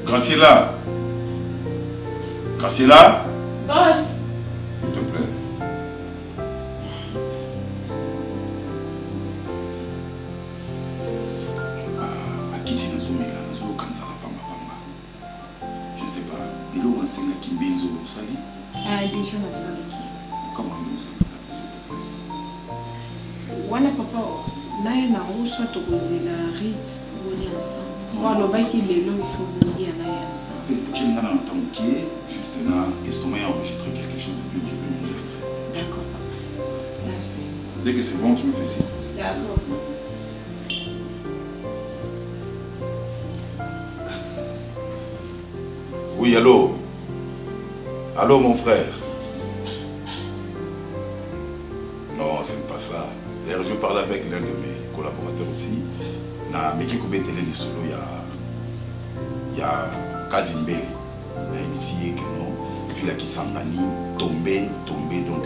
Graciela. Graciela. Boss. S'il te plaît. À qui c'est Nazoumé là? Nazoumé Kanzara Pamba Pamba. Je ne sais pas. Il a un signe qui benzo au sali. Ah, déjà la salle qui. Comment on dit ça? Wana papa, naye na roso tokozela rit boni ensemble. Walo baki lelo il faut boni naye ensemble. Tu n'as pas entendu qui est juste là. Estomac a enregistré quelque chose de plus que tu peux me dire. D'accord papa. Merci. Dès que c'est bon, tu me fais signe. D'accord. Oui, allô? Allô, mon frère? Non, c'est pas ça. D'ailleurs, je parle avec l'un de mes collaborateurs aussi. Na Meki Koubé Télé de Solo, il y a Kazimbele. Il y a ici que non. Puis là qui s'engani, tombé. Donc,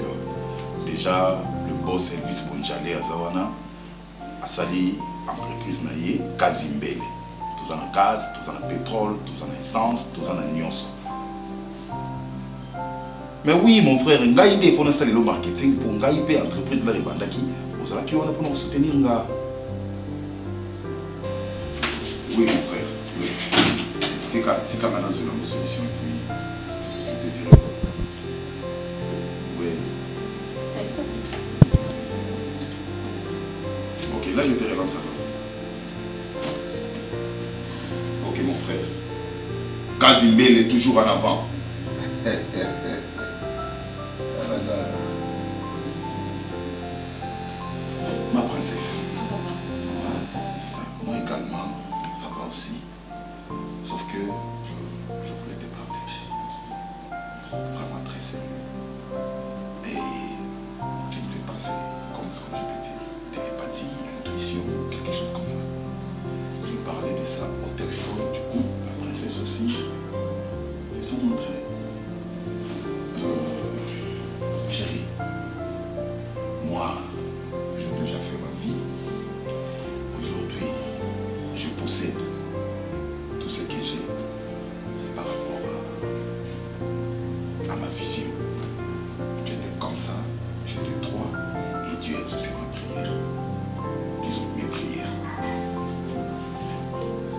déjà, le boss Elvis Bonjalé à Zawana a sali entreprise naïe Kazimbele. Tous en gaz, tous en pétrole, tous en essence, tous en nyonso. Mais oui, mon frère, il faut faire le marketing pour une entreprise de Ribandaki. Vous allez pour nous soutenir. Oui, mon frère. Oui. C'est quand même une solution. Je te dirai. Oui. Ok, là je te relance alors. Ok, mon frère. Kazimbele est toujours en avant. Ma princesse. Moi également, ça va aussi. Sauf que je voulais te parler. Vraiment très sérieux. Et je ne sais pas, c'est comme ce que je peux dire. Télépathie, intuition, quelque chose comme ça. Je parlais de ça au téléphone, du coup, la princesse aussi. Ils sont montrés. Chérie, moi, j'ai déjà fait ma vie. Aujourd'hui, je possède tout ce que j'ai. C'est par rapport à ma vision. J'étais comme ça, j'étais droit, et Dieu a exaucé ma prière. Disons mes prières.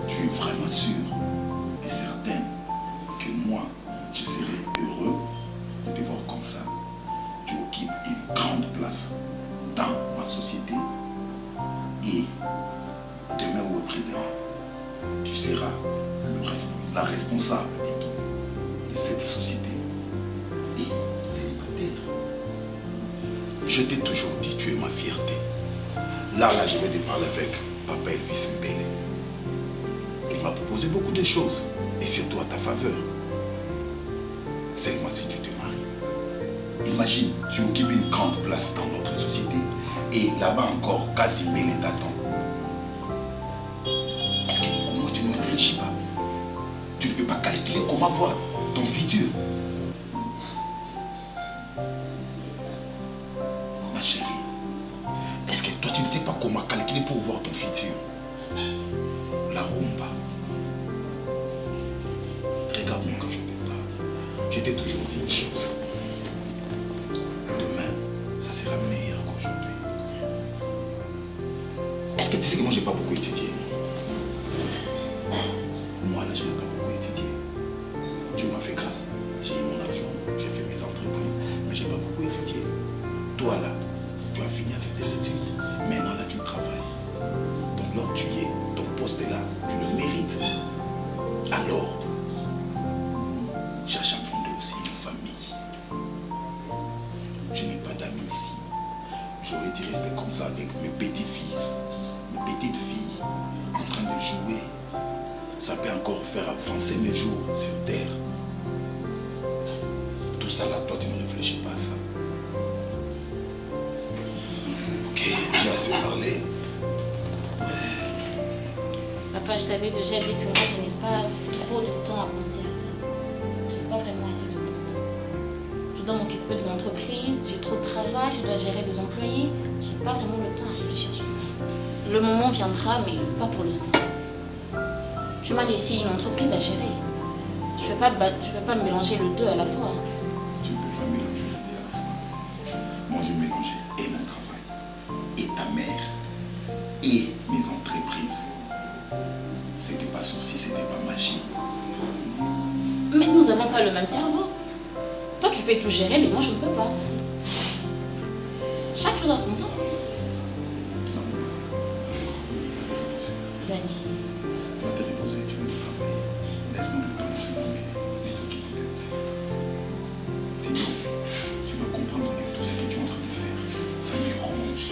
Tu es vraiment sûre et certaine que moi, je serai heureux de te voir comme ça. Tu occupes une grande place dans ma société et demain ou après-demain, tu seras la responsable de cette société et célibataire. Je t'ai toujours dit, tu es ma fierté. Là, je vais te parler avec Papa Elvis Mbele. Il m'a proposé beaucoup de choses et surtout à ta faveur. Seulement si tu te maries. Imagine, tu occupes une grande place dans notre société et là-bas encore, Kazimbele t'attend. Est-ce que comment tu ne réfléchis pas? Tu ne peux pas calculer comment voir ton futur. Ma chérie, est-ce que toi tu ne sais pas comment calculer pour voir ton futur? La rumba. Regarde-moi quand je te parle. Je t'ai toujours dit une chose. Sera meilleur qu'aujourd'hui. Est-ce que tu sais que moi j'ai pas beaucoup étudié? Moi là je n'ai pas beaucoup étudié. Dieu m'a fait grâce. J'ai eu mon argent, j'ai fait mes entreprises, mais j'ai pas beaucoup étudié. Toi là, tu as fini avec tes études. Maintenant là tu travailles. Donc là tu y es, ton poste est là, tu le mérites. Alors, cherche à fonder aussi une famille. Je n'ai pas d'amis ici. J'aurais dû rester comme ça avec mes petits-fils, mes petites filles, en train de jouer. Ça peut encore faire avancer mes jours sur terre. Tout ça là, toi tu ne réfléchis pas à ça. Ok, j'ai assez parlé. Papa, je t'avais déjà dit que moi je n'ai pas trop de temps à penser à ça. Je n'ai pas vraiment assez de temps. Je dois m'occuper de l'entreprise, j'ai trop de travail, je dois gérer des employés. Je n'ai pas vraiment le temps à réfléchir sur ça. Le moment viendra, mais pas pour l'instant. Tu m'as laissé une entreprise à gérer. Tu peux pas mélanger le deux à la fois. Tu ne peux pas mélanger les deux à la fois. Moi, je mélangeais et mon travail, et ta mère, et mes entreprises. C'était pas sorcier, c'était pas magie. Mais nous n'avons pas le même cerveau. Toi, tu peux tout gérer, mais moi, je ne peux pas. Chaque chose a son temps. Daddy. Va te reposer, tu veux travailler. Laisse-moi le temps de suivre mes documents aussi. Sinon, tu vas comprendre que tout ce que tu es en train de faire, ça me ronge.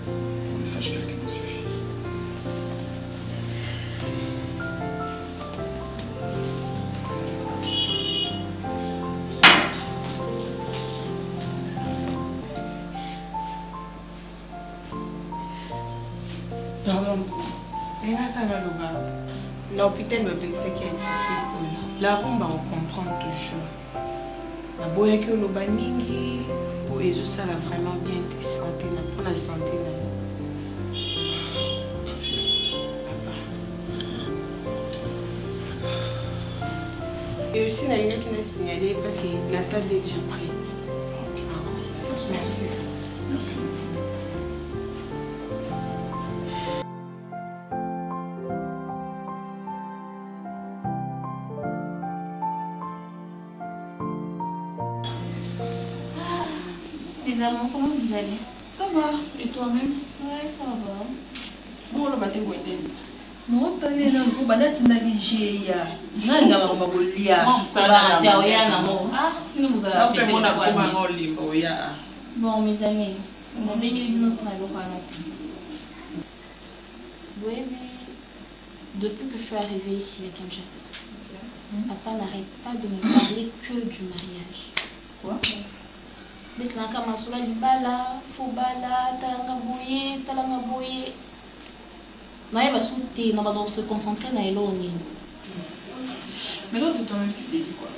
Pour le sage, quelqu'un me suffit. Pardon, boss. L'hôpital me pense qu'il y a une certaine. La rumba, on comprend toujours. La boya que le bamingi, pour les ça a vraiment bien été santé, pour la santé. Merci. Et aussi, il y a quelqu'un qui m'a signalé parce que la table est déjà prête. Merci. Merci. Les amants, comment vous allez? Ça va. Et toi-même? Ouais, ça va. Bon, le matin, vous êtes Non, pas les gens, vous allez être négligé. Non, il n'y a pas de bolia. Nous vous avez bon, mes amis, on a bien mis notre oui, mais depuis que je suis arrivée ici à Kinshasa, papa n'arrête pas de me parler que du mariage. Quoi? Dès que l'on commence à libala, fobala, talangaboye, talangaboye. Non, il va sauter, on va donc se concentrer dans les lois. Mais l'autre, toi-même, tu t'es dit quoi?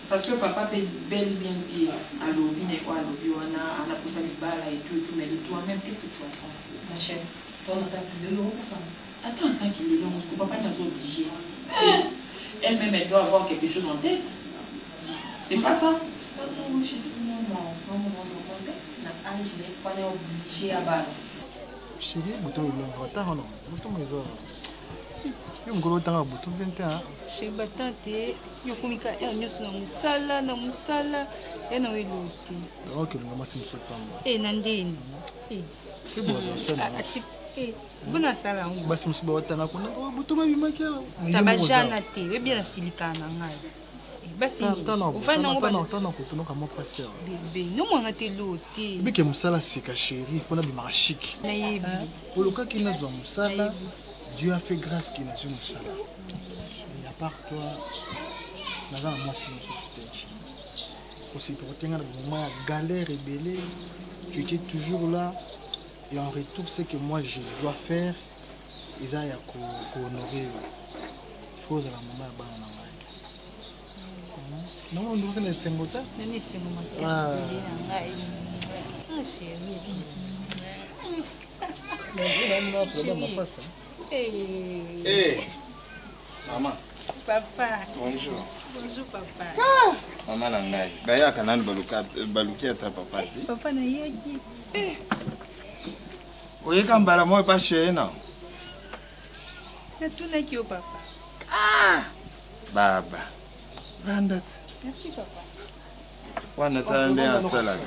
Parce que papa peut bel bien dire à l'obi, on a poussé les balles et tout, mais de toi-même, qu'est-ce que tu as pensé? Ma chère, toi, on t'a plus de l'eau pour ça. Attends, tant qu'il est long, parce que papa n'est pas obligé. Elle-même, elle doit avoir quelque chose en tête. C'est pas ça? Chérie, bouton le retard non. Bouton mais ça. Yo ngolo tanga bouton 21. Chez Batante, yo komika ya nyos na musala ya na weloti. OK, le maman c'est monsieur Pamba. Nandeni. C'est bon ça. Ati bona sala ngo. Basi monsieur batana kuna bouton ba bimaki. Tabajana te, we bien silika na ngai. Basi ufana ngo bana tana ko tuno kama passer. Bébé, no mwana te loti. Bike musala sika chérie, fona bimaka chic. Na yebi. Oloka kina zo musala. Dieu a fait grâce qu'il a eu musala. Et à part toi, naza moi si monsieur Soutech. Aussi pour tenir le moment galère et belé, tu étais toujours là et en retour ce que moi je dois faire, ils a honorer. Faut la maman ba na ngai. Non, nous sommes les Sengota. Nani Sengota. Ah chérie. Hey, maman. Papa. Bonjour. Bonjour, papa. Ah, maman Nangai. Baya kanani balukia ta papa. Papa na yaki. Oyeka mbala mo pa chérie na. Na tuna ki o papa. Ah! Baba. Bandat. Merci papa. Wana tande asalaga.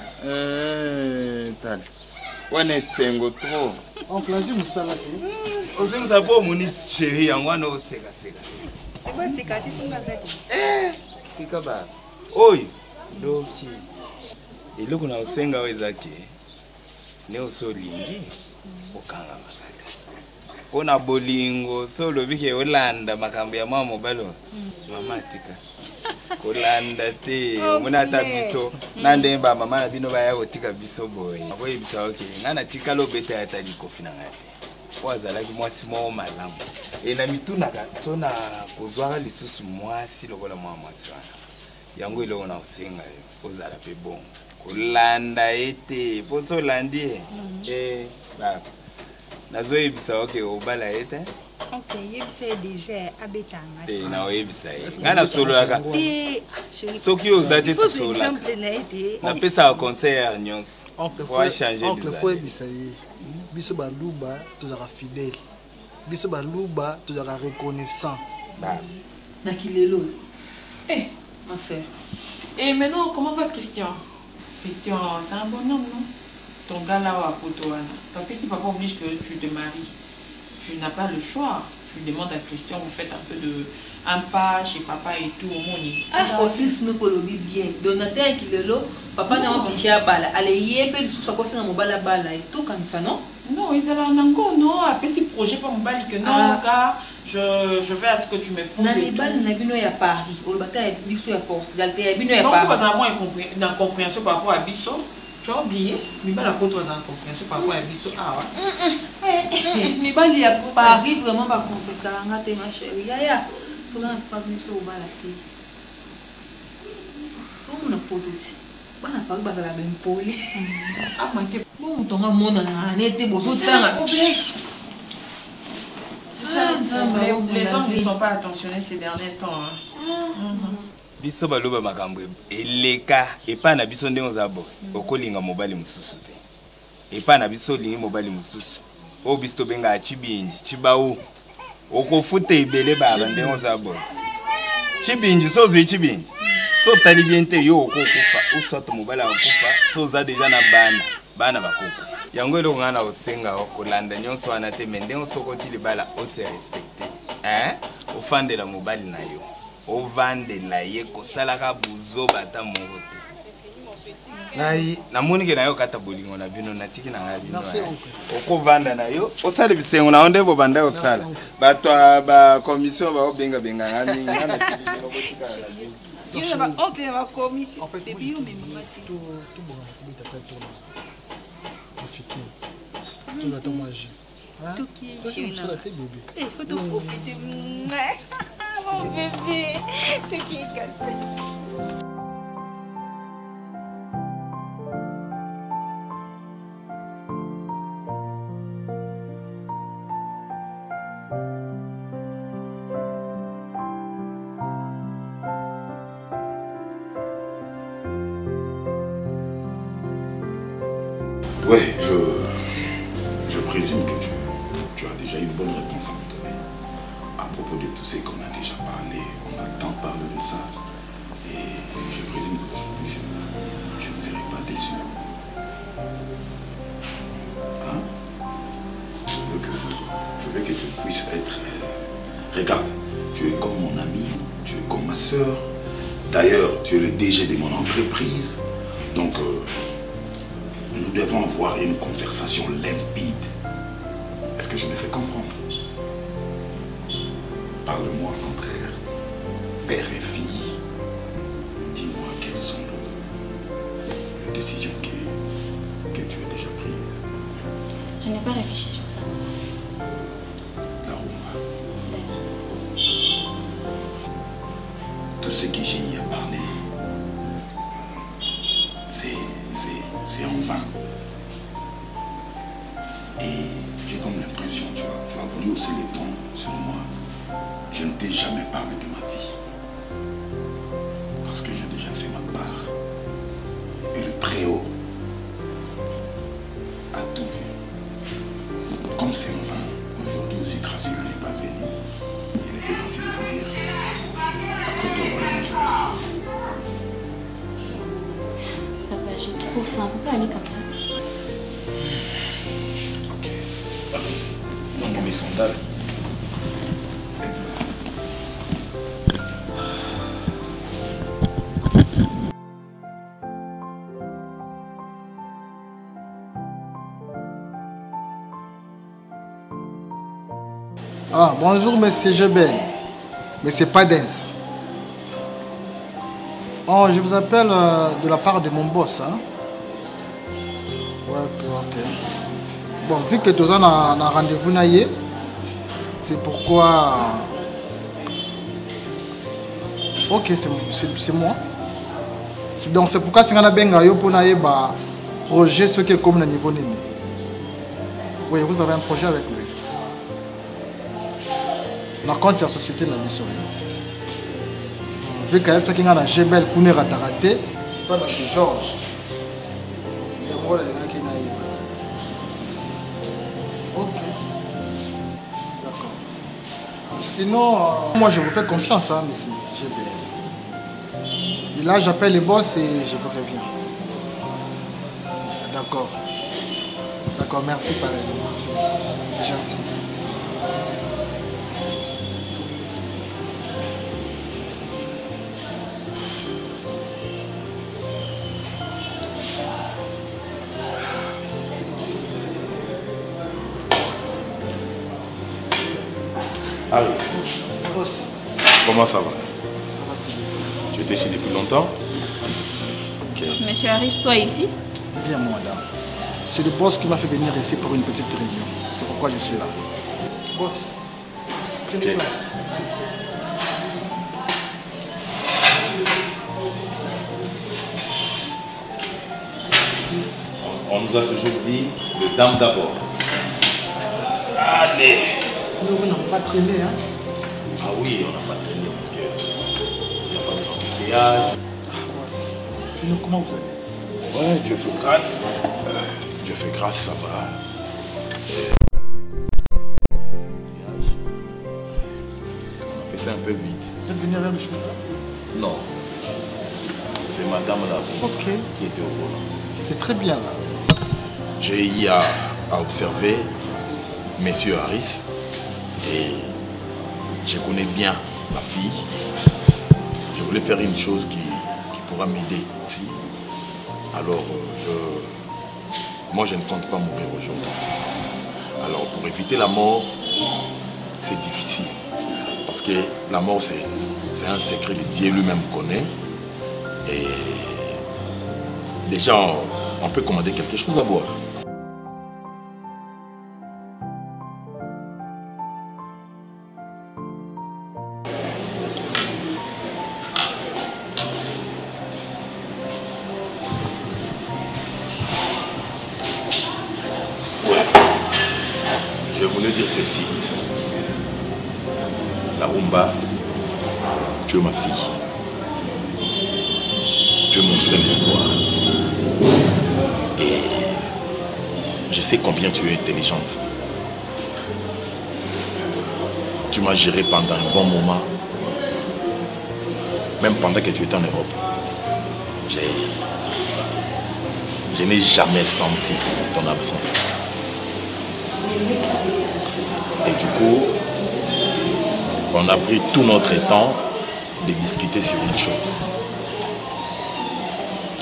Tali. Wana tsengo trop. En place musala te. Ozenza po muni chérie yango wana oseka seka. Eba seka ti songa zaki. Kika ba. Oy, doki. Eloko na osenga wezaki. Ne osolingi okanga makata. Ona bolingo solo bike olanda makambo ya mama balo. Mama tika. Kolanda te muna ta biso nande ba mama na bino ba ya otika biso boy. Boy bisa okay. Ngana tika lo beta ya tali kofi na ngati. Wazalaki mwasi mo malamu. E na mituna ka sona kozwaka lisusu mwasi lokola mwasi wana. Yango ile ona osenga ozala pe bon. Kolanda ete poso landi baba. nazo yebisa oke obala ete. Ok, yebisa déjà abetanga. Na yebisa. Ngana sololaka. Soki ozate to sololaka. Exemple na ete. Na pesa conseil nyonso. Oncle faut yebisa ye. Biso baluba tozaka fidèle. Biso baluba tozaka reconnaissant. Nakilelo. Eh, ma sœur. Et maintenant, comment va Christian? Christian, c'est un bon homme, non? Ton gars là à Potoana. Parce que si papa oblige que tu te maries, tu n'as pas le choix. Tu demandes à Christian, vous faites un peu de un pas chez papa et tout au monde. Ah, aussi, nous pour le bien. Donateur qui le lot, papa n'a pas obligé à balle. Allez, y est, puis sous sa cause, on a balle et tout comme ça, non? Non, ils allaient en encore, non. Après, si projet pas mon balle que non, car je vais à ce que tu me poses. Les balles, on a vu à Paris. On va à Bissau à Portugal. Il y a vu à Paris. Paris. Pourquoi vous avez une incompréhension par rapport à Bissau? Tu as oublié? Mais pas la côte aux incompréhensions par rapport à Bissau. Ah ouais. Mais pas il y a Paris vraiment pas compétent. On a tes ma chérie. Ya. Cela n'a pas Bissau au bas la tête. Comment on a photo ici? On a pas de la même poli. Ah, manqué. Bon, on tombe à mon an. On était beau. C'est ça. Les hommes ne sont pas attentionnés ces derniers temps. Biso baloba makambo eleka epa na biso ndenge ozabo okolinga mobali mususu te epa na biso lingi mobali mususu o biso benga chibinji chibau okofuta ibele baba ndenge ozabo chibinji so zo chibinji so tali bien te yo okokufa usoto mobali akufa so za deja na bana bakoko yango elo ngana osenga okolanda nyonso wana te mende osokoti libala o se respecter ofandela mobali na yo ovandela ye kosalaka buzo bata moko te nai namoni ke na yo kata bolingo na bino natiki na ngai bino okovanda na yo osala bisengo na onde bo banda osala bato ba commission ba obenga ngani ngana tiki no botika na bino yo ba oncle ba commission baby yo même tout bon tu t'appelles toi profiter tout la dommage tout qui est sur la tête bébé il faut te profiter mon bébé, t'es qui est cassé. Ouais, je présume que tu as déjà une bonne réponse à me donner. À propos de tout ce qu'on a déjà parlé, on a tant parlé de ça. Et je présume qu'aujourd'hui, je ne serai pas déçu. Hein? Je veux que tu puisses être... regarde, tu es comme mon ami, tu es comme ma soeur. D'ailleurs, tu es le DG de mon entreprise. Donc, nous devons avoir une conversation limpide. Est-ce que je me fais comprendre? Parle-moi au contraire, père et fille. Dis-moi quelles sont les décisions que tu as déjà prises. Je n'ai pas réfléchi sur ça. La Rouma. Tout ce que j'ai y à parler, c'est en vain. Et j'ai comme l'impression, tu as voulu hausser les tons sur moi. Je ne t'ai jamais parlé de ma vie. Parce que j'ai déjà fait ma part. Et le Très-Haut a tout vu. Comme c'est en vain, aujourd'hui aussi Gracile n'est pas venu. Il était parti de dire. Après toi, voilà, je reste. Papa, j'ai trop faim. On peut pas aller comme ça. Ok. Allons-y. Donne-moi mes sandales. Ah, bonjour, monsieur Jebel. Mais c'est pas dense. Oh, je vous appelle de la part de mon boss. Hein? Ouais, ok. Bon, vu que tous on a rendez-vous naïe, c'est pourquoi... Ok, c'est moi. Donc c'est pourquoi si on a bien pour naïe, projet ce qui est comme le niveau néné. Oui, vous avez un projet avec lui. Par contre, c'est la société de la mission. Vu qu'elle sait qu'il y a un Gebel qui est raté, pas dans ce Georges. Il y a un rôle qui est naïf. Ok. D'accord. Sinon, moi je vous fais confiance, hein, monsieur Gebel. Et là, j'appelle les boss et je vous reviens. D'accord. D'accord, merci pareil. Merci. C'est gentil. Allez. Boss. Comment ça va? Tu étais ici depuis longtemps? Ok. Monsieur Harris, toi ici? Bien, madame. C'est le boss qui m'a fait venir ici pour une petite réunion. C'est pourquoi je suis là. Boss, prenez place. On nous a toujours dit le dame d'abord. Allez. Sinon, vous n'avez pas traîné, hein? Ah oui, on n'a pas traîné parce qu'il n'y a pas de embouteillage. Boss, sinon, comment vous allez? Ouais, Dieu fait grâce. Dieu fait grâce, ça va. On a fait ça un peu vite. Vous êtes venu avec le chauffeur? Non. C'est madame là Ok. qui était au volant. C'est très bien là. J'ai eu à observer Monsieur Harris et je connais bien ma fille. Je voulais faire une chose qui pourra m'aider. Alors, moi je ne compte pas mourir aujourd'hui. Alors, pour éviter la mort, c'est difficile. Parce que la mort, c'est un secret que Dieu lui-même connaît. Et déjà, on peut commander quelque chose à boire. Je voulais dire ceci. La rumba, tu es ma fille. Tu es mon seul espoir. Et je sais combien tu es intelligente. Tu m'as géré pendant un bon moment. Même pendant que tu étais en Europe. Je n'ai jamais senti ton absence. Et du coup, on a pris tout notre temps de discuter sur une chose.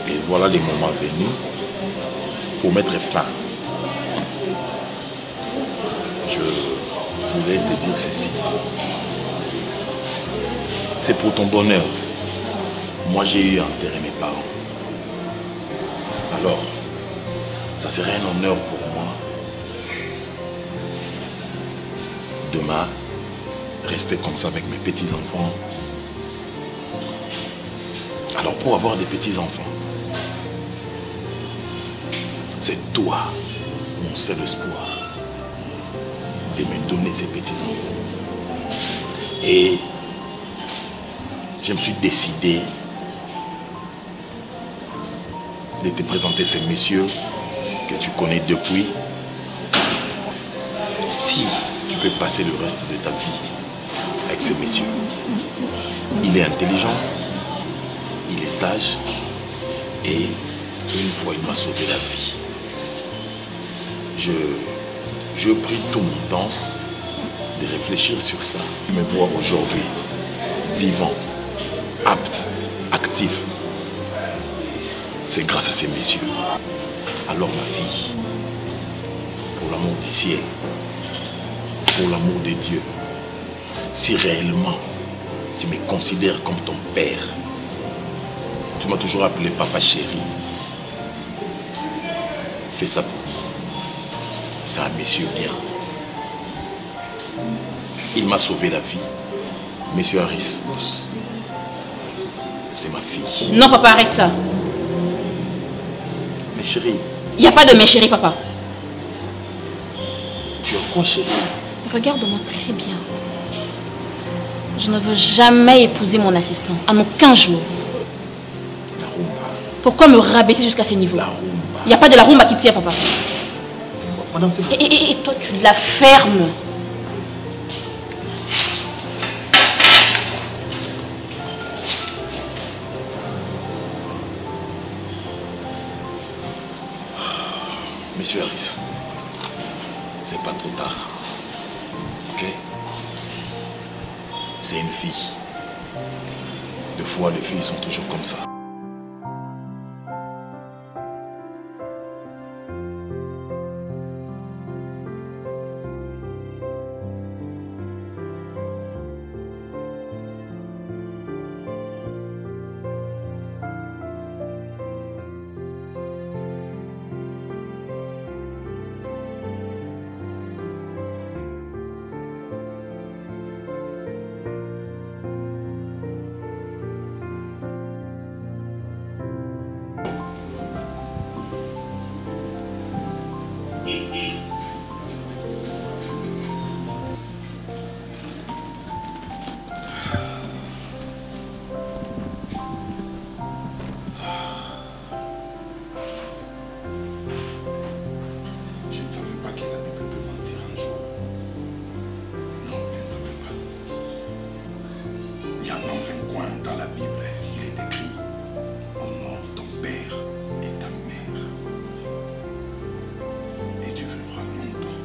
Et voilà les moments venus pour mettre fin. Je voulais te dire ceci. C'est pour ton bonheur. Moi, j'ai eu à enterrer mes parents. Alors, ça serait un honneur pour moi demain, rester comme ça avec mes petits-enfants. Alors pour avoir des petits-enfants, c'est toi, mon seul espoir, de me donner ces petits-enfants. Et je me suis décidé de te présenter ces messieurs que tu connais depuis. Si tu peux passer le reste de ta vie avec ces messieurs. Il est intelligent, il est sage et une fois il m'a sauvé la vie. Je pris tout mon temps de réfléchir sur ça. Je me vois aujourd'hui vivant, apte, actif. C'est grâce à ces messieurs. Alors ma fille, pour l'amour du ciel, pour l'amour de Dieu, si réellement tu me considères comme ton père, tu m'as toujours appelé papa chéri, fais ça pour moi. C'est un monsieur bien. Il m'a sauvé la vie. Monsieur Harris, c'est ma fille. Non, papa, arrête ça. Mais chérie. Il n'y a pas de mes chéris, papa. Tu es quoi, chérie? Regarde-moi très bien. Je ne veux jamais épouser mon assistant, en aucun jour. La rumba. Pourquoi me rabaisser jusqu'à ce niveau? La rumba. Il n'y a pas de la rumba qui tient, papa. Madame, c'est bon. Et toi, tu la fermes. Monsieur Harris, c'est pas trop tard. Ok? C'est une fille. Des fois, les filles sont toujours comme ça. Je ne savais pas que la Bible peut mentir un jour. Non, je ne savais pas. Il y a dans un coin dans la Bible, il est écrit: honore ton père et ta mère, et tu vivras longtemps.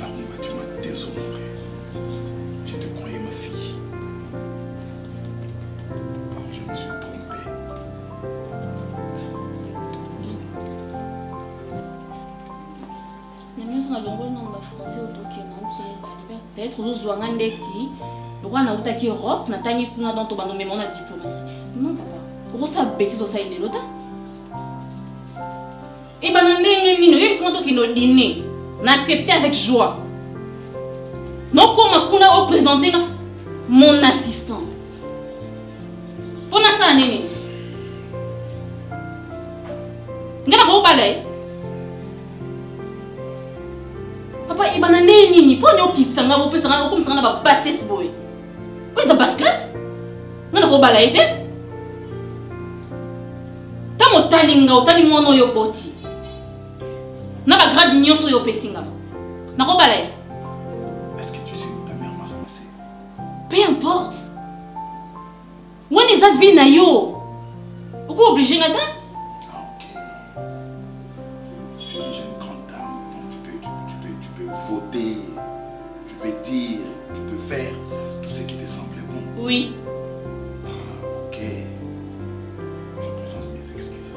La rumba, tu m'as déshonoré. Je te croyais ma fille. Alors je me suis trompé. Peut-être ozozwanga ndeti lokwa na utaki Europe natangi kuna dans to bando memona diplomatie. Non papa. Osa bêtise osa ilelo ta. Et bana ndenge nino yebi sima to kino dîner. Na accepter avec joie. Non comme kuna o présenter mon assistant. Pona sa nini. Ngana ko balai. Papa, il y a des nini. Pourquoi tu as dit que tu as passé ce boy? Oui, c'est basse classe. Tu as dit que tu as talinga, tu as dit que tu as boti. Tu as grade nyoso yo pesinga. Tu as dit Est-ce que tu sais où ta mère m'a ramassé? peu importe. Où est ta vie na yo? Pourquoi obligé na ta? Ah, ok. Tu es une jeune grande dame, donc tu peux voter, tu peux dire, tu peux faire tout ce qui te semble bon. Oui. Ah, ok. Je présente mes excuses.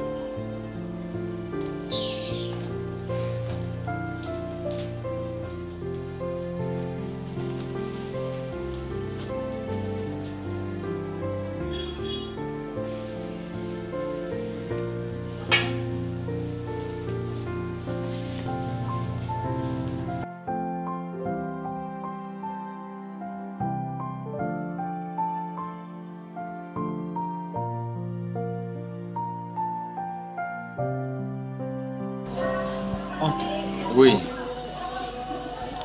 Oui.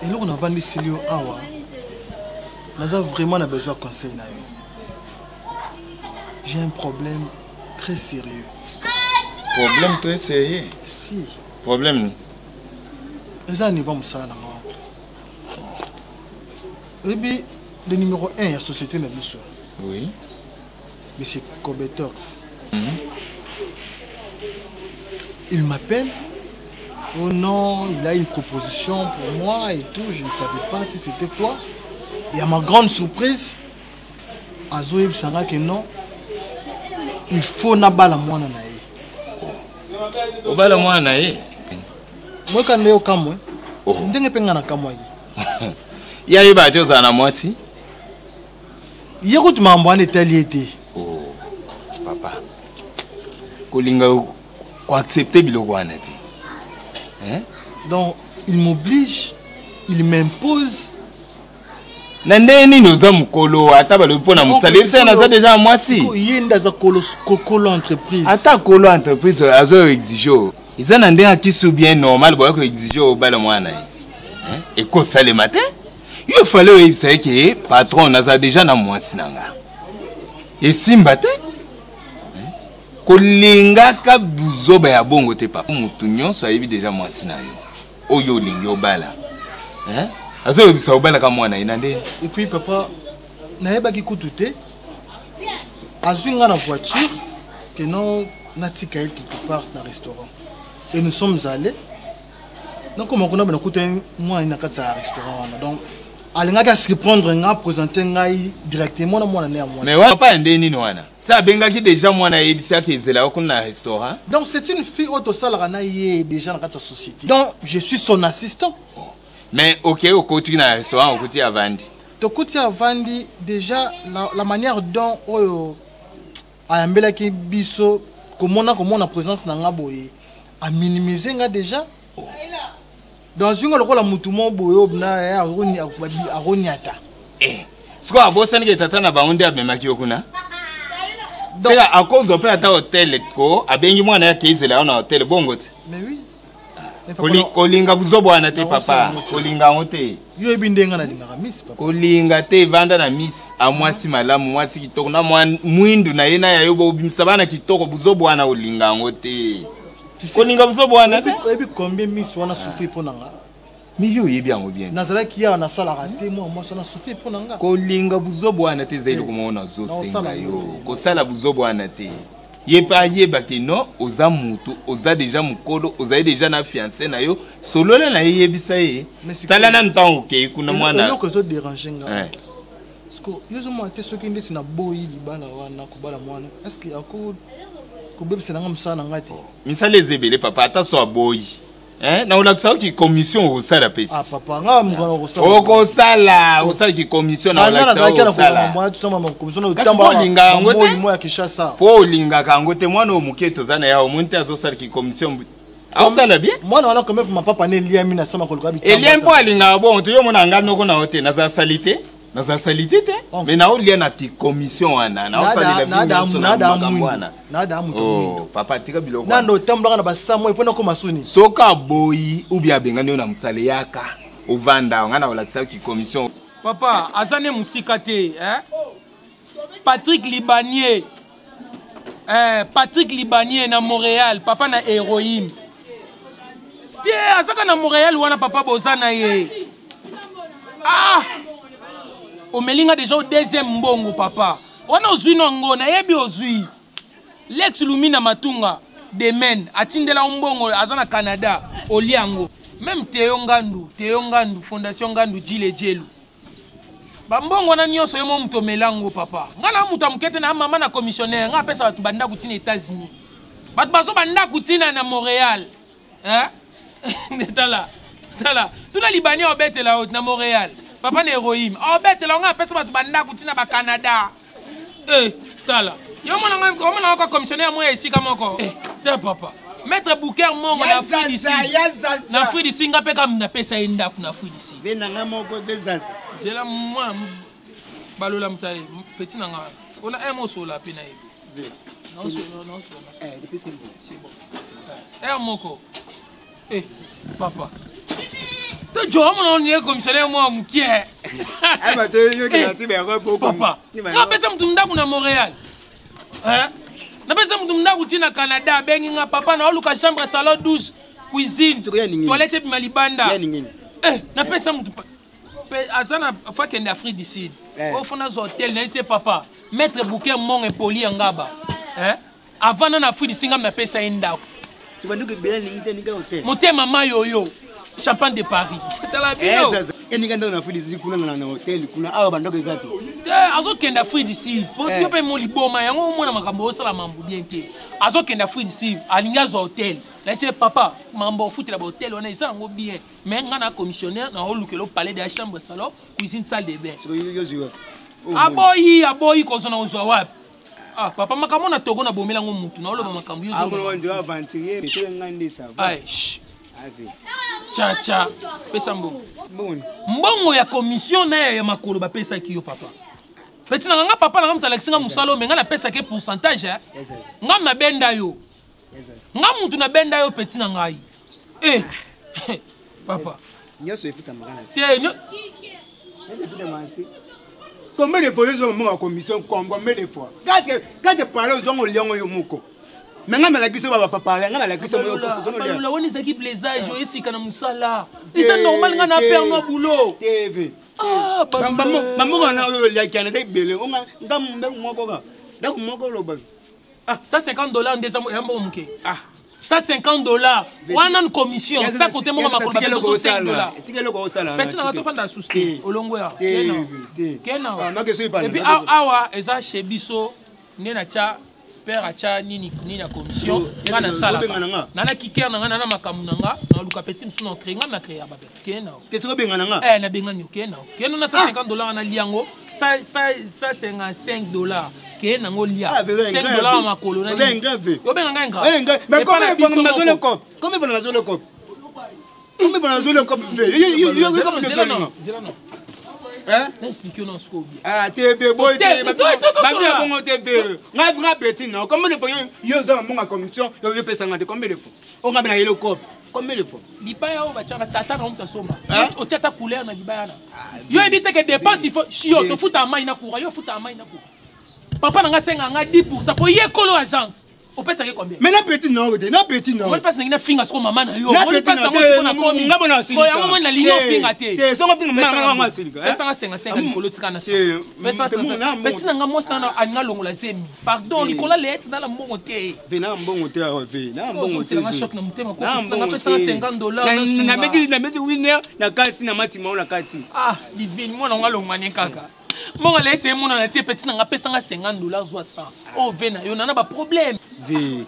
Et là, on a vendu Célio Awa. Nous avons vraiment besoin de conseils. J'ai un problème très sérieux. Problème très sérieux? Si. Problème? Et ça, nous vamos ça. Et puis, le numéro 1 de la société n'a pas. Oui. Monsieur Cobetox. Il m'appelle. Oh non, il a une proposition pour moi et tout. Je ne savais pas si c'était quoi. Et à ma grande surprise, Azoïb Sanga que non, il faut nabala moi nae. Obala moi nae. Moi quand leo kamwe, ndenge penga na kamwe. Ya iba joza na mwati. Yeko tu mambo ane teliete. Oh, papa. Kolinga ko accepter biloko wana ti. Hein? Donc, il m'oblige, il m'impose. Nandeni nous sommes colo, ataba le pona musali, ça n'a déjà à moi si. Il y a une colo entreprise. Ata colo entreprise, azo exige. Ils ont un qui est bien normal pour exiger au bal moine. Et quoi ça le matin? Il fallait que le patron a déjà dans moi sinanga. Et si mbate? Kolinga ka buzoba ya bongo te papa mutunyo so yebi déjà moi sinayo. Oyo lingi obala. Azo yebisa obala ka mwana inande. Et puis papa, naeba ki kututé. Azuinga na voiture que non natika quelque part dans le restaurant. Et nous sommes allés. Donc comme on a bien écouté moi ina kata restaurant donc alinga se prendre nga présenter ngai directement na moi na moi. Mais wa papa ndeni no wana. Ça benga ki déjà moi na yebisa ke zela ko na restaurant. Donc c'est une fille auto salle na yé déjà dans sa société. Donc je suis son assistant. Mais OK au côté na restaurant au côté avandi. To côté avandi déjà la manière dont oyo ayambela ki biso comment on a présence na nga boye a minimiser nga déjà. Dans une la mutumo boyo na aroniata. C'est quoi bossa ni tata na baonde abemaki okuna? C'est à cause de peut hôtel ko abengi mwana ya kezela na hôtel bongo te. Mais oui. Kolinga buzobwana te papa. Kolinga ngote. Yo ebindenga na dinga miss papa. Kolinga te vanda na miss amwasi malamu mwasi kitoko na mwindu na yena ya yobo bimisa bana kitoko buzobwana olinga ngote. Kolinga buzobwana te. Ebi combien miss wana souffrir pour nanga? Milieu yebi yango bien. Nazala ki ya na sala raté moi ça na souffrir pour nanga. Kolinga buzobwana te zailo kumona zo senga yo. Kosala buzobwana te. Yeba yeba ke no oza mutu oza déjà mukolo oza déjà na fiancé na yo solola na yebisa ye. Tala na ntango ke kuna mwana. Yo ko zo déranger nga. Parce que yo zo mo te soki ndeti na boyi libala wana ko bala mwana. Est-ce que ako ko bebisa nga msana ngati? Misale zebele papa ata so boyi. Na ulakisa ki commission au sala peti. Ah papa nga mukana ko sala. Oko sala, osala ki commission na ulakisa au sala. Moi tu sama commission na utamba linga ngote. Moi ya Kishasa. Po linga kangote mwana omuketo zana ya omuntu azosala ki commission. Au sala bien? Mwana wana comme ma papa ne lia mina sama ko lukabi. Elien po linga bon to yo mona ngano noko na hote na za salite. Na za salite te. Mais na olia na ki commission wana. Na osala la vie nada amu. Oh, papa tika biloko. Nando tambla na basamo ipona ko masuni. Soka boyi ubia bengani na musale yaka. Ovanda ngana olakisa ki commission. Papa, azane musika te, Patrick Libanier. Patrick Libanier na Montréal, papa na héroïne. Te azaka na Montréal wana papa bozana ye. Ah! Omelinga déjà au deuxième mbongo papa. Wana ozui no na yebi ozui. Lex Lumina Matunga Demen atindela mbongo azana Canada oliango. Même Théo Ngandu Fondation Ngandu Jile Jelu. Bambongo na nyoso yemo mto melango papa. Ngana muta mukete na mama na commissionnaire nga pesa batu banda kutina États-Unis. Batu bazo banda kutina na Montréal. Tala. Tuna Libanais obete la haute na Montréal. Papa na héroïne. Obete la nga pesa batu banda kutina ba Canada. Tala. Yo mona nga commissionnaire moi ici kamoko. Tiens papa. Maître Bouker mongo na Afrique d'ici. Na Afrique d'ici nga peka na pesa enda na Afrique d'ici. Venanga moko bezasa. Zela moi balola mtaye petit nanga. On a un mot sur la pena hivi. Non. Depuis c'est bon. Moko. Papa. Tu vois mon on est commissionnaire moi mkie. Bah tu yo qui ti be ko papa. Na pesa mtu ndaku na Montréal. Na pesa mtu ndaku tina Canada bengi nga papa na oluka chambre salon douche cuisine toilette bi malibanda. Na pesa mtu azana fa kende Afrique du Sud. Au fond na hôtel na c'est papa. Maître Bouquet mon et poli ngaba. Avant na Afrique du Sud na pesa enda. Tu vas nous que bien ninga hôtel. Motema mayoyo. Champagne de Paris. Tala bio. Ninga ndo na Afrique du Sud kuna na hôtel kuna awa bandoke zati. Azo kende Afrique du Sud. Pour yo pe mo liboma yango mona makambo osala mambo bien te. Azo kende Afrique du Sud alinga zo hôtel. Là c'est papa mambo foot la hôtel on a ça ngo bien. Mais ngana commissionnaire na olukelo palais de la chambre salon cuisine salle de bain. Aboyi ko zona uzwa wapi? Papa makambo na togo na bomela ngo mutu na oloba makambo yo zo. Abo ndo avantier te ngandi ça. Cha pesa mbongo ya commission na ya makolo ba pesa ki yo papa. Petit na nga papa na nga mutala kisinga musalo menga na pesa ke pourcentage nga mabenda yo. nga mutu na benda yo petit na ngai. Eh. Papa. Nyoso efuta magana. C'est no. Combien de fois ils ont mon commission combien de fois? Quand tu parles aux gens au lion au moko. Mais nga la kiso ba papa nga la kiso mo ko no la woni zaki blésage yo esika na musala. C'est normal nga na perdre mon boulot. TV. Ah, papa. Maman na yo la kana de bele nga ngam moko ga. Donc moko lo ba. Ah, ça $50 déjà yambo muke. Ah. Ça $50. One on commission. Ça côté moi ma $5. Tikelo ko sala. Petit na to fanda souster. Olongo ya. Kena. Ah, na ke so ipa. Et puis awa eza chez biso nena cha père acha nini na commission ngana sala. Nana kiker na ngana na makamu nanga na luka petit msu na créer ngana créer ba. Kena. Te so benga nanga. Na benga nyo kena. Kena na ça $50 na liango. Ça c'est $5. Que nango lia $5 makolo na c'est grave yo benga ngai grave mais comment vous m'avez le cop comment vous m'avez le cop comment vous m'avez le cop yo comme de non hein explique non sco bien ah TV boy ba bien bon TV nga petit non comment le yo dans mon commission yo pesa ngate combien de fois on nga bina le cop combien de fois libaya o bachanga tata na mta somba o tiata couleur na libaya na yo évite que dépense il faut chio to futa mai na coura yo futa mai na coura. Papa n'a pas 10% pour y aller agence. On peut savoir combien. Mais la petite non, la petite non. On passe na finga sur maman na yo. On passe na komi. Nga bona sili. Ko yango na ligne finga te. Te so finga mama sili. Pesa nga 55 likolo tika na so. Pesa petit nga mosta na anga longola zemi. Pardon, likola leti na la mbongo te. Vena mbongo te ave. Na mbongo te. Na choc na mutema ko na pesa $50. Na meti winner na kati na matima na kati. Ah, divine moi na ngalongwa ne kaka. Mon leti mon na te petit nga pesa nga $50 soit 100. Oh vena yo na ba problème. V.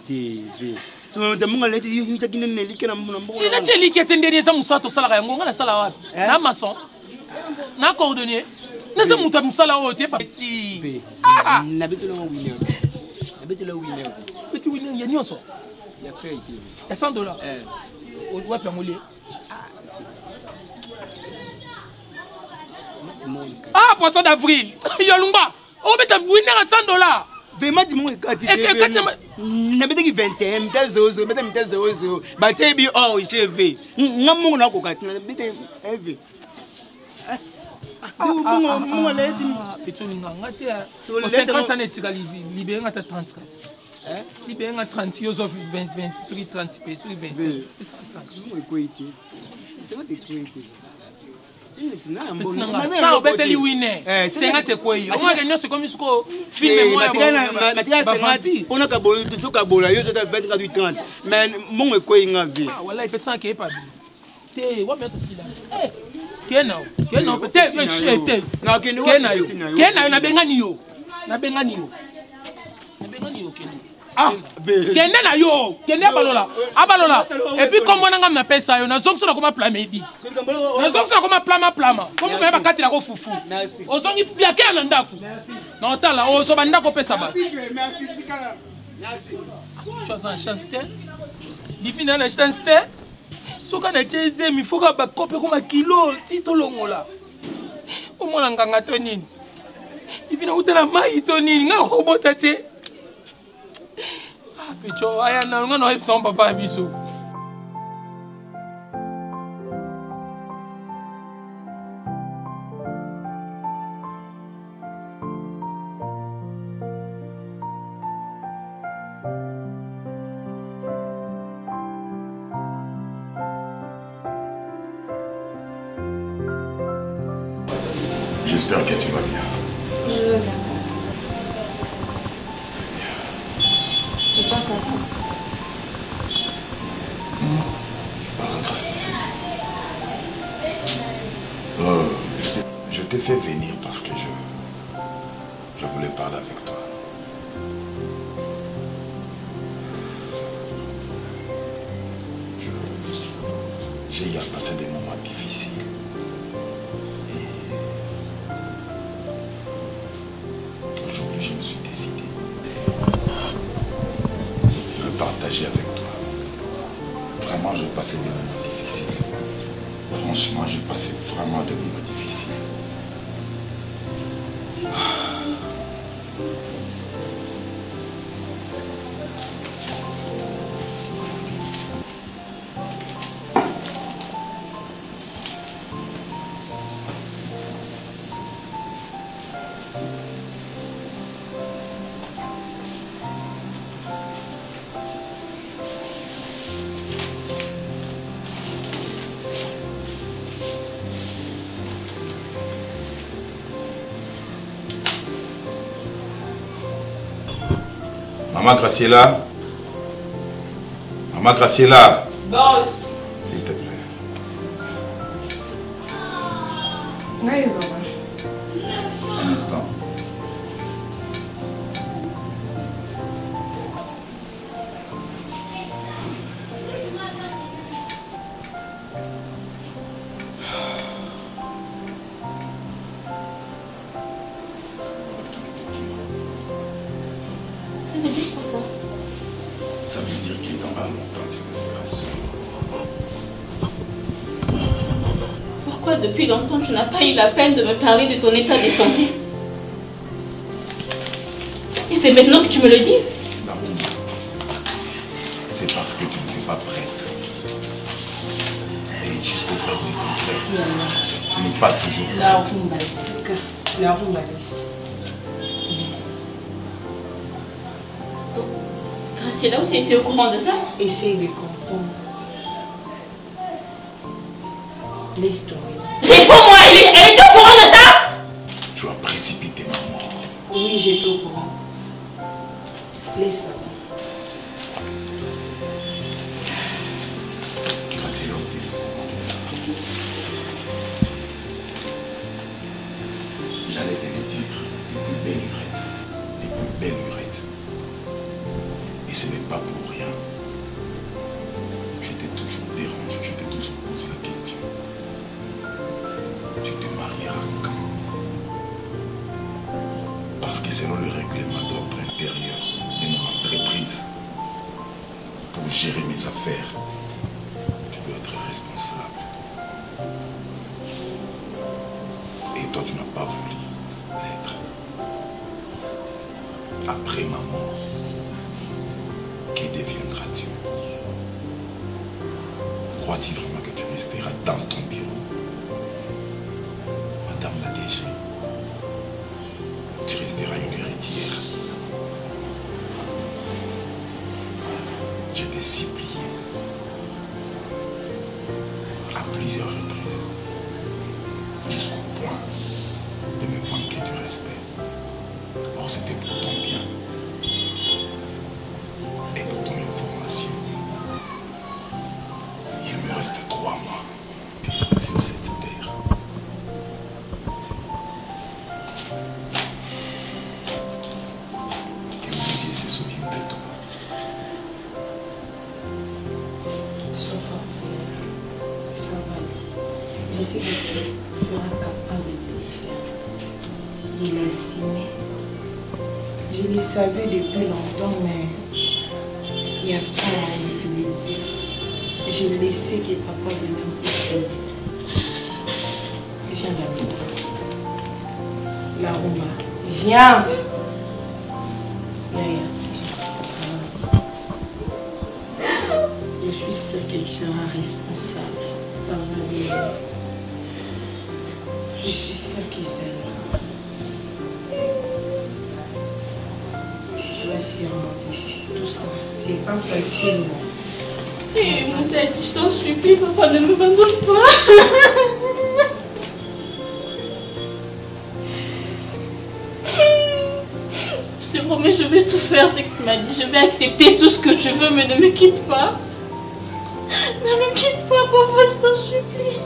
So the monga leti you taking in like na mbongo. Ina cheli ki atendeni za musato sala yango nga na sala wapi? Na maçon. Na coordonner. Na za muta musala o te petit. Ah, na betu la winner. Na betu la winner. Petit winner ya nyonso. Ya fait été. $100. O wapi amole? Ah, poisson d'avril. Yolumba. O beta winner à $100. Vraiment dis moi quand tu na betaki 21 mtazozo beta mtazozo batebi oh cheve ngamungu na ko kati na beta heavy mo leti petuni nganga te so 50 ans etika libéré ngata 30 cas libéré ngata 30 years of 20 sur 30 p sur 25 mo equity c'est what equity ça obeteli winner sengate koyi on va nyonso comme isko film moi matika sengati ona kabolo to kabola yo to 24 30 mais mon ekoyi ngavi ah wala ipetsa ke pa te wa meto sila kena peut-être chete na kena yo na bengani yo kena ah kende na yo kende abalola et puis comme on a na pesa yo na zongi sona koma plama ebi na zongi sona koma plama comme on va katila ko fufu ozongi bia ke na ndako na otala ozo bandako pesa ba merci tikala merci tu as une chance te difina na chance te soka na cheze mi foka ba kope koma kilo tito longola o mona nganga to nini difina utela mai to nini nga robota te Picho, aya na nga no son papa biso. J'espère que tu vas bien. Je vais bien. Et toi, ça va? Par la grâce du Seigneur. Je t'ai fait venir parce que je voulais parler avec toi. J'ai eu à passer des moments difficiles. Et aujourd'hui, je me suis décidé de partager avec toi. Vraiment, j'ai passé des moments difficiles. Franchement, j'ai passé vraiment des moments difficiles. Maman Graciela. Maman Graciela. Boss. S'il te plaît. Oui, maman. Un instant. Ça veut dire quoi ça? Ça veut dire qu'il est dans pas longtemps tu resteras seul. Pourquoi depuis longtemps tu n'as pas eu la peine de me parler de ton état de santé? Et c'est maintenant que tu me le dises? Narumba, c'est parce que tu n'es pas prête. Et jusqu'au preuve du contraire, tu n'es pas toujours prête. La rumba, laisse. Graciela aussi était au courant de ça? Essaye de comprendre. Laisse tomber. Réponds-moi, elle était au courant de ça? Tu as précipité ma mort. Oui, j'étais au courant. Laisse-la. Graciela, on était au courant de ça. J'allais te le dire, les plus belles lurettes. Les plus belles lurettes. Et ce n'est pas pour rien. Je t'ai toujours dérangé, je t'ai toujours posé la question. Tu te marieras quand? Parce que selon le règlement d'ordre intérieur de mon entreprise, pour gérer mes affaires, tu dois être responsable. Et toi, tu n'as pas voulu l'être. Après ma mort, qui deviendras-tu? Crois-tu vraiment que tu resteras dans ton bureau? Madame la DG, tu resteras une héritière. Je t'ai supplié à plusieurs reprises, jusqu'au point de me manquer du respect. Or, c'était pour ton bien. Et pour ton information, il me reste 3 mois sur cette terre. Que mon Dieu se souvienne de toi. Sois forte. Ça va aller. Je sais que tu seras capable de le faire. Il est assimé. Je le savais depuis longtemps, mais il n'y a pas à de le dire. Je le sais que papa venait me dire. Viens d'abord. La Roma. Viens. Viens. Je suis sûre que tu seras responsable par ma vie. Je suis sûre que ça ira. Je vais surmonter tout ça. C'est pas facile. Et mon tête, je t'en supplie, papa, ne m'abandonne pas. Je te promets, je vais tout faire ce que tu m'as dit. Je vais accepter tout ce que tu veux, mais ne me quitte pas. Ne me quitte pas, papa, je t'en supplie.